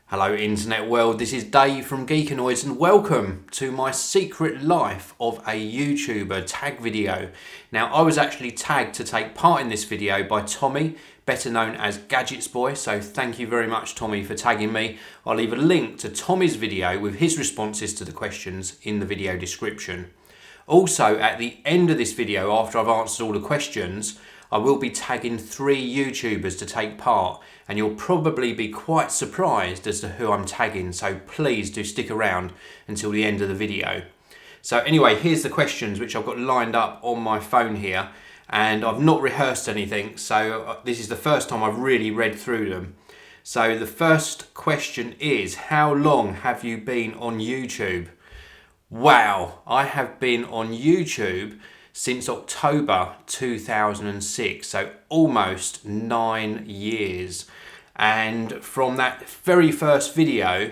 Hello internet world, this is Dave from Geekanoids and welcome to my secret life of a YouTuber tag video. Now I was actually tagged to take part in this video by Tommy, better known as Gadgets Boy, so thank you very much Tommy for tagging me. I'll leave a link to Tommy's video with his responses to the questions in the video description. Also at the end of this video, after I've answered all the questions, I will be tagging 3 YouTubers to take part, and you'll probably be quite surprised as to who I'm tagging, so please do stick around until the end of the video. So anyway, here's the questions which I've got lined up on my phone here, and I've not rehearsed anything, so this is the first time I've really read through them. So the first question is, how long have you been on YouTube? Wow, I have been on YouTube since October 2006, so almost 9 years. And from that very first video,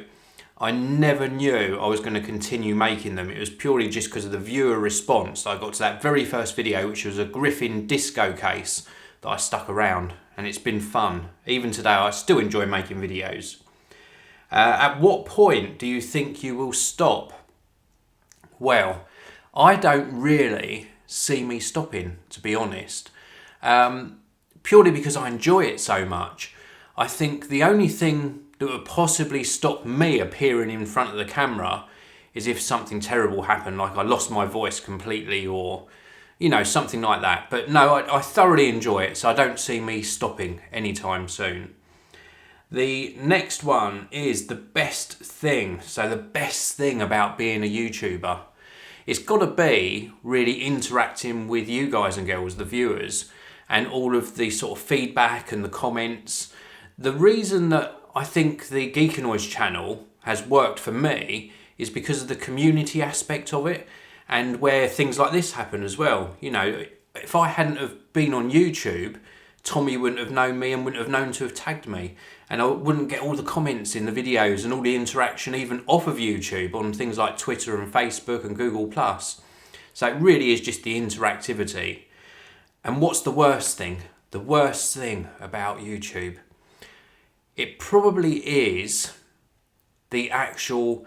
I never knew I was going to continue making them. It was purely just because of the viewer response. I got to that very first video, which was a Griffin disco case that I stuck around, and it's been fun. Even today, I still enjoy making videos. At what point do you think you will stop? Well, I don't really see me stopping, to be honest, purely because I enjoy it so much. I think the only thing that would possibly stop me appearing in front of the camera is if something terrible happened, like I lost my voice completely or, you know, something like that. But no, I thoroughly enjoy it, so I don't see me stopping anytime soon. The next one is the best thing. So the best thing about being a YouTuber. It's got to be really interacting with you guys and girls, the viewers, and all of the sort of feedback and the comments. The reason that I think the Geekanoids channel has worked for me is because of the community aspect of it, and where things like this happen as well. You know, if I hadn't have been on YouTube, Tommy wouldn't have known me and wouldn't have known to have tagged me, and I wouldn't get all the comments in the videos and all the interaction even off of YouTube on things like Twitter and Facebook and Google+. So it really is just the interactivity. And what's the worst thing? The worst thing about YouTube? It probably is the actual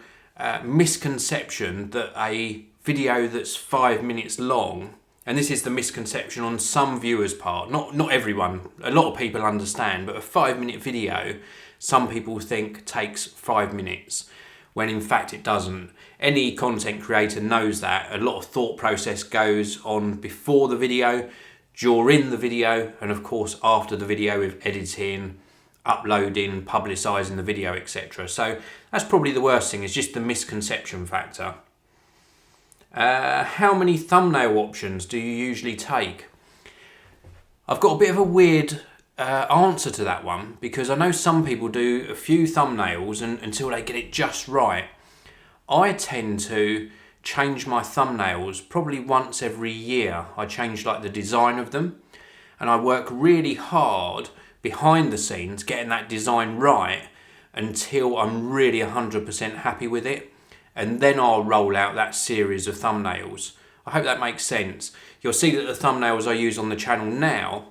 misconception that a video that's 5 minutes long, and this is the misconception on some viewers' part, not everyone, a lot of people understand, but a 5-minute video, some people think takes 5 minutes, when in fact it doesn't. Any content creator knows that. A lot of thought process goes on before the video, during the video, and of course after the video with editing, uploading, publicising the video, etc. So that's probably the worst thing, is just the misconception factor. How many thumbnail options do you usually take? I've got a bit of a weird answer to that one, because I know some people do a few thumbnails and until they get it just right. I tend to change my thumbnails probably once every year. I change like the design of them, and I work really hard behind the scenes getting that design right until I'm really 100% happy with it. And then I'll roll out that series of thumbnails. I hope that makes sense. You'll see that the thumbnails I use on the channel now,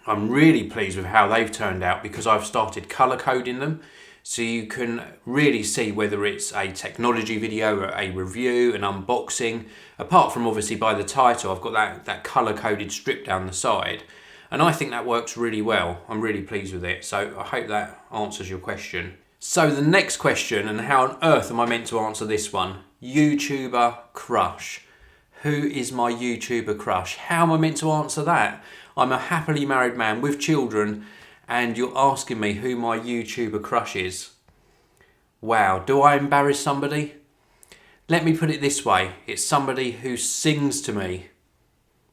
I'm really pleased with how they've turned out, because I've started colour coding them, so you can really see whether it's a technology video or a review, an unboxing. Apart from obviously by the title, I've got that colour coded strip down the side, and I think that works really well. I'm really pleased with it, so I hope that answers your question. So the next question, and how on earth am I meant to answer this one? YouTuber crush. Who is my YouTuber crush? How am I meant to answer that? I'm a happily married man with children, and you're asking me who my YouTuber crush is. Wow, do I embarrass somebody? Let me put it this way, it's somebody who sings to me.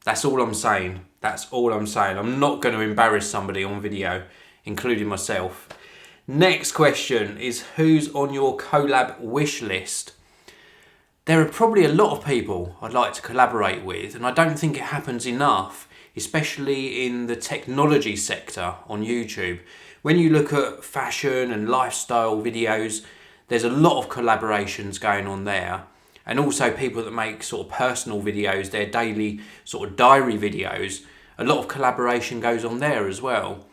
That's all I'm saying. That's all I'm saying. I'm not going to embarrass somebody on video, including myself. Next question is, who's on your collab wish list? There are probably a lot of people I'd like to collaborate with, and I don't think it happens enough, especially in the technology sector on YouTube. When you look at fashion and lifestyle videos, there's a lot of collaborations going on there. And also people that make sort of personal videos, their daily sort of diary videos, a lot of collaboration goes on there as well.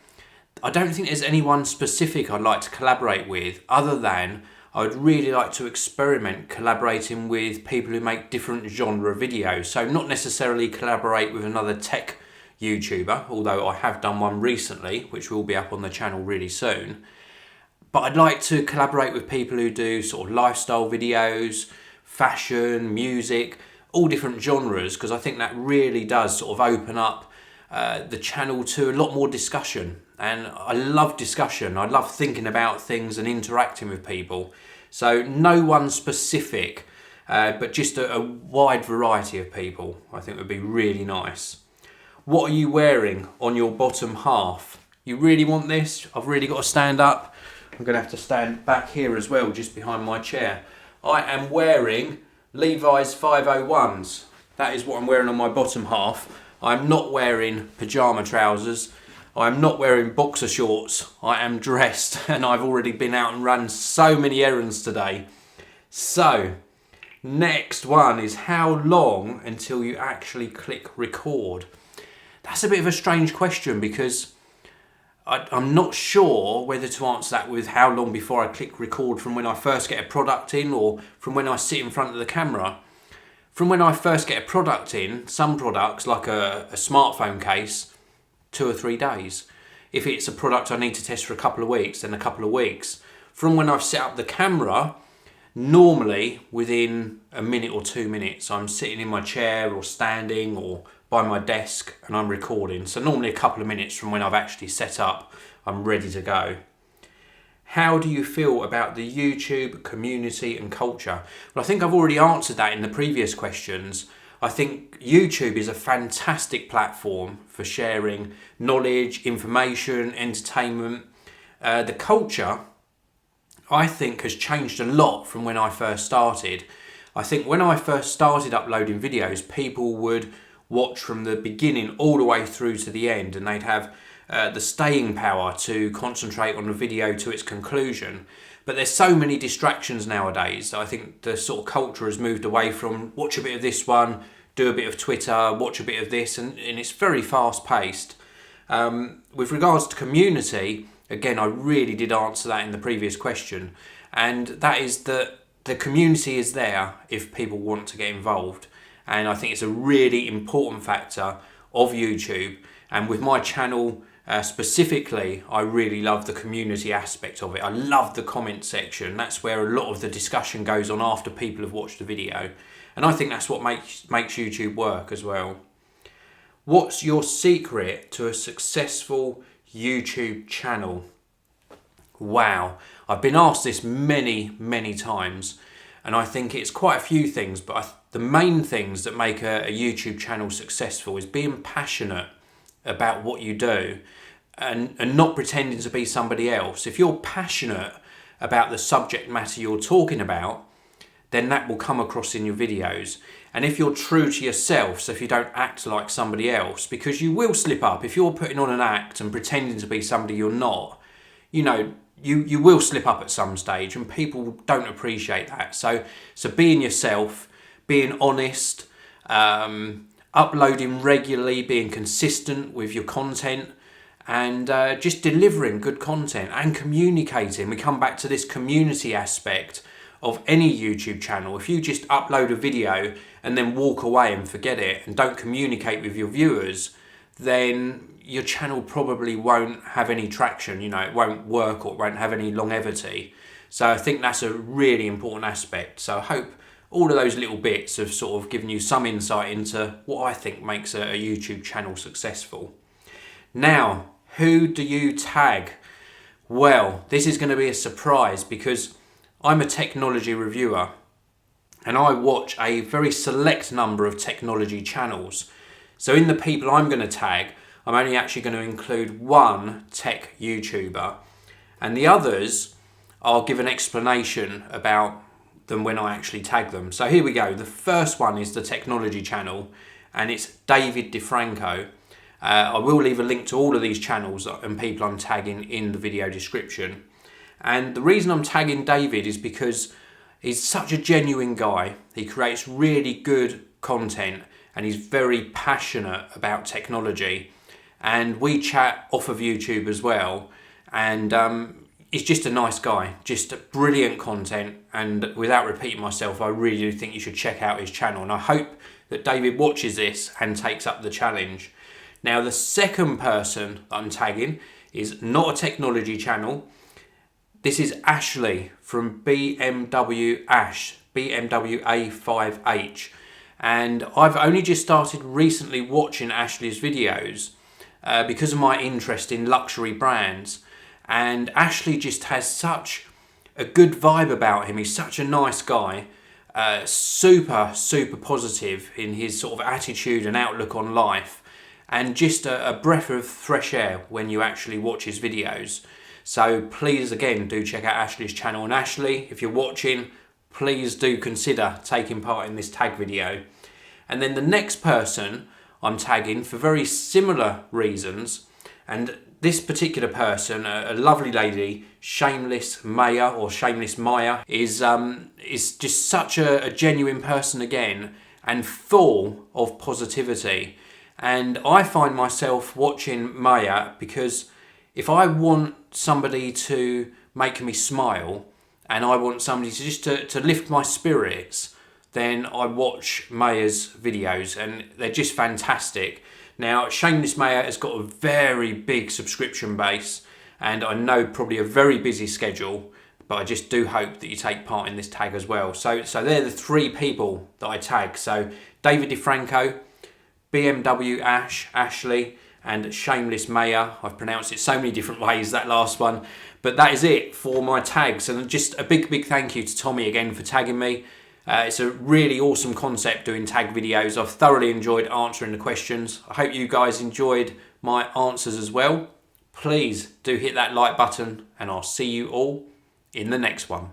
I don't think there's anyone specific I'd like to collaborate with, other than I would really like to experiment collaborating with people who make different genre videos. So not necessarily collaborate with another tech YouTuber, although I have done one recently, which will be up on the channel really soon. But I'd like to collaborate with people who do sort of lifestyle videos, fashion, music, all different genres, because I think that really does sort of open up the channel to a lot more discussion. And I love discussion. I love thinking about things and interacting with people. So no one specific, but just a wide variety of people I think would be really nice. What are you wearing on your bottom half? You really want this? I've really got to stand up. I'm going to have to stand back here as well, just behind my chair. I am wearing Levi's 501s. That is what I'm wearing on my bottom half. I'm not wearing pyjama trousers. I'm not wearing boxer shorts. I am dressed, and I've already been out and run so many errands today. So, next one is how long until you actually click record? That's a bit of a strange question, because I'm not sure whether to answer that with how long before I click record from when I first get a product in, or from when I sit in front of the camera. From when I first get a product in, some products like a smartphone case, 2 or 3 days. If it's a product I need to test for a couple of weeks, then a couple of weeks. From when I've set up the camera, normally within a minute or 2 minutes, I'm sitting in my chair or standing or by my desk and I'm recording. So normally a couple of minutes from when I've actually set up, I'm ready to go. How do you feel about the YouTube community and culture? Well, I think I've already answered that in the previous questions. I think YouTube is a fantastic platform for sharing knowledge, information, entertainment. The culture, I think, has changed a lot from when I first started. I think when I first started uploading videos, people would watch from the beginning all the way through to the end, and they'd have the staying power to concentrate on the video to its conclusion. But there's so many distractions nowadays. I think the sort of culture has moved away from watch a bit of this one, do a bit of Twitter, watch a bit of this, and it's very fast paced. With regards to community, again, I really did answer that in the previous question, and that is that the community is there if people want to get involved. And I think it's a really important factor of YouTube. And with my channel specifically, I really love the community aspect of it. I love the comment section. That's where a lot of the discussion goes on after people have watched the video. And I think that's what makes YouTube work as well. What's your secret to a successful YouTube channel? Wow, I've been asked this many, many times. And I think it's quite a few things, but the main things that make a YouTube channel successful is being passionate about what you do and not pretending to be somebody else. If you're passionate about the subject matter you're talking about, then that will come across in your videos. And if you're true to yourself, so if you don't act like somebody else, because you will slip up. If you're putting on an act and pretending to be somebody you're not, you know, you will slip up at some stage, and people don't appreciate that. So being yourself, being honest, uploading regularly, being consistent with your content, and just delivering good content and communicating. We come back to this community aspect of any YouTube channel. If you just upload a video and then walk away and forget it and don't communicate with your viewers, then your channel probably won't have any traction. You know, it won't work or it won't have any longevity. So I think that's a really important aspect. So I hope all of those little bits have sort of given you some insight into what I think makes a YouTube channel successful. Now, who do you tag? Well, this is going to be a surprise because I'm a technology reviewer and I watch a very select number of technology channels. So in the people I'm going to tag, I'm only actually going to include one tech YouTuber, and the others I'll give an explanation about them when I actually tag them. So here we go. The first one is the technology channel, and it's David DeFranco. I will leave a link to all of these channels and people I'm tagging in the video description. And the reason I'm tagging David is because he's such a genuine guy. He creates really good content and he's very passionate about technology. and we chat off of YouTube as well. And he's just a nice guy, just brilliant content. And without repeating myself, I really do think you should check out his channel. And I hope that David watches this and takes up the challenge. Now, the second person I'm tagging is not a technology channel. This is Ashley from BMW A5H. And I've only just started recently watching Ashley's videos because of my interest in luxury brands. And Ashley just has such a good vibe about him. He's such a nice guy, super positive in his sort of attitude and outlook on life, and just a breath of fresh air when you actually watch his videos. So please, again, do check out Ashley's channel. And Ashley, if you're watching, please do consider taking part in this tag video. And then the next person I'm tagging for very similar reasons, and this particular person, a lovely lady, Shameless Maya, or Shameless Maya, is just such a genuine person again, and full of positivity. And I find myself watching Maya because if I want somebody to make me smile, and I want somebody to just to lift my spirits, then I watch Maya's videos, and they're just fantastic. Now, Shameless Maya has got a very big subscription base, and I know probably a very busy schedule, but I just do hope that you take part in this tag as well. So they're the three people that I tag. So David DeFranco, BMW Ashley, and Shameless Maya. I've pronounced it so many different ways, that last one. But that is it for my tags. And just a big thank you to Tommy again for tagging me. It's a really awesome concept doing tag videos. I've thoroughly enjoyed answering the questions. I hope you guys enjoyed my answers as well. Please do hit that like button, and I'll see you all in the next one.